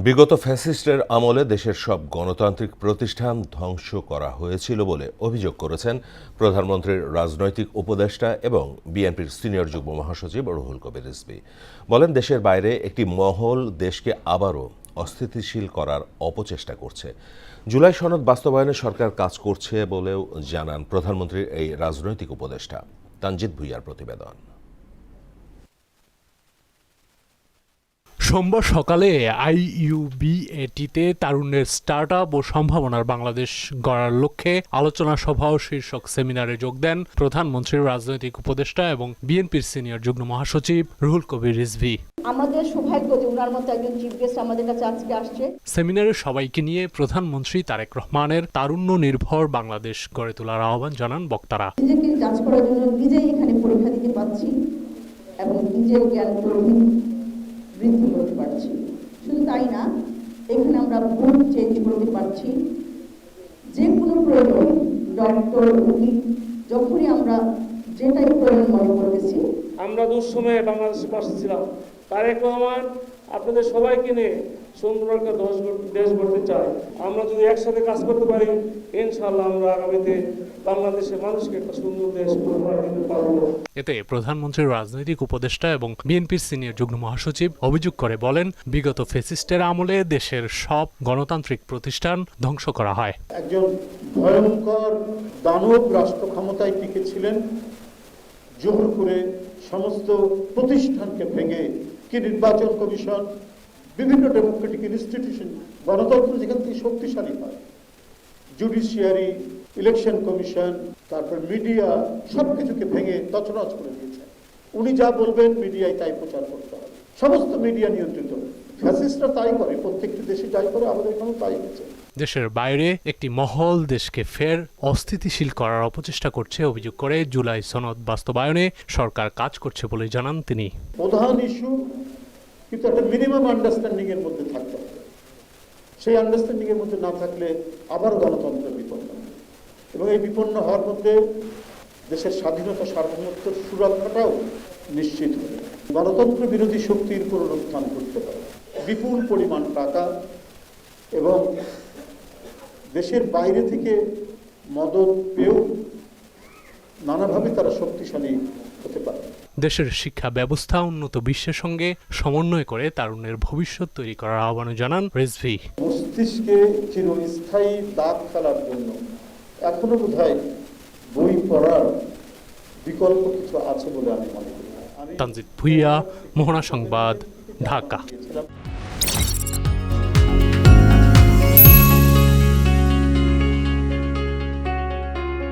বিগত ফ্যাসিস্টের আমলে দেশের সব গণতান্ত্রিক প্রতিষ্ঠান ধ্বংস করা হয়েছিল বলে অভিযোগ করেছেন প্রধানমন্ত্রীর রাজনৈতিক উপদেষ্টা এবং বিএনপির সিনিয়র যুগ্ম মহাসচিব রুহুল কবির রিজভী। বলেন, দেশের বাইরে একটি মহল দেশকে আবারও অস্থিতিশীল করার অপচেষ্টা করছে। জুলাই সনদ বাস্তবায়নে সরকার কাজ করছে বলেও জানান প্রধানমন্ত্রীর এই রাজনৈতিক উপদেষ্টা। তানজিদ ভুইয়ার প্রতিবেদন। সোমবার সকালে আইইউবিএটিতে তারুণ্যের স্টার্টআপ ও সম্ভাবনার বাংলাদেশ গড়ার লক্ষ্যে আলোচনা সভা ও শীর্ষক সেমিনারে যোগ দেন প্রধানমন্ত্রীর রাজনৈতিক উপদেষ্টা এবং বিএনপির সিনিয়র যুগ্ম মহাসচিব রুহুল কবির রিজভী। আমাদের সৌভাগ্য যে ওনার মতো একজন চিফ গেস্ট আমাদের কাছে আজকে আসছে। সেমিনারে সবাইকে নিয়ে প্রধানমন্ত্রী তারেক রহমানের তারুণ্য নির্ভর বাংলাদেশ গড়ে তোলার আহ্বান জানান বক্তারা। নিজেকে যাচ করার জন্য নিজেই এখানে পরীক্ষা দিতে পারছি এবং নিজের জ্ঞান বৃদ্ধি করতে পারছি। শুধু তাই না, এখানে আমরা ভুল চেঞ্জ করতে পারছি। যে কোনো প্রয়োজন ডক্টর উকিল যখনই আমরা যেটাই প্রয়োজন মনে করতেছি। আমরা দুঃসময়ে বাংলাদেশের পাশে ছিলাম। তারেক রহমান আপনাদের সবাইকে নিয়ে সুন্দর একটা দেশ গড়তে চাই। আমরা যদি একসাথে কাজ করতে পারি, ইনশাআল্লাহ আমরা আগামীতে বাংলাদেশের মানুষকে একটা সুন্দর দেশ উপহার দিতে পারবো। এতে প্রধানমন্ত্রীর রাজনৈতিক উপদেষ্টা এবং বিএনপির সিনিয়র যুগ্ম মহাসচিব অভিযোগ করে বলেন, বিগত ফ্যাসিস্টের আমলে দেশের সব গণতান্ত্রিক প্রতিষ্ঠান ধ্বংস করা হয়। একজন ভয়ঙ্কর দানব রাষ্ট্র ক্ষমতায় টিকেছিলেন, জোর করে সমস্ত প্রতিষ্ঠানকে ভেঙে কি নির্বাচন কমিশন, বিভিন্ন ডেমোক্রেটিক ইনস্টিটিউশন, গণতন্ত্র যেখান থেকে শক্তিশালী হয়, জুডিশিয়ারি, ইলেকশন কমিশন, তারপর মিডিয়া, সবকিছুকে ভেঙে তছনছ করে দিয়েছেন। উনি যা বলবেন মিডিয়ায় তাই প্রচার করতে হবে। সমস্ত মিডিয়া নিয়ন্ত্রিত। ফ্যাসিস্টরা তাই করে, প্রত্যেকটি দেশে যাই করে, আমাদের এখানেও তাই হচ্ছে। দেশের বাইরে একটি মহল দেশকে ফের অস্থিতিশীল করার অপচেষ্টা করছে অভিযোগ করে জুলাই সনদ বাস্তবায়নে সরকার কাজ করছে বলে জানান তিনি। প্রধান ইস্যু কিন্তু একটা মিনিমাম আন্ডারস্ট্যান্ডিং এর মধ্যে থাকতে হবে। সেই আন্ডারস্ট্যান্ডিং এর মধ্যে না থাকলে আবার গণতন্ত্র বিপন্ন হবে এবং এই বিপন্ন হওয়ার মধ্যে দেশের স্বাধীনতা সার্বভৌমত্বের সুরক্ষাটাও নিশ্চিত হবে। গণতন্ত্র বিরোধী শক্তির পুনরুত্থান করতে পারে। বিপুল পরিমাণ টাকা এবং দেশের বাইরে থেকে মদত পেয়েও নানাভাবে তারা শক্তিশালী হতে পারে। দেশের শিক্ষা ব্যবস্থা উন্নত বিশ্বের সঙ্গে সমন্বয় করে তারুণ্যের ভবিষ্যৎ তৈরি করার আহ্বান জানান রিজভী। মস্তিষ্কে চিরস্থায়ী দাগ ফেলার জন্য এখনো বোধহয় বই পড়ার বিকল্প কিছু আছে বলে আমি মনে করি। তানজিদ ভুইয়া, মোহনা সংবাদ, ঢাকা।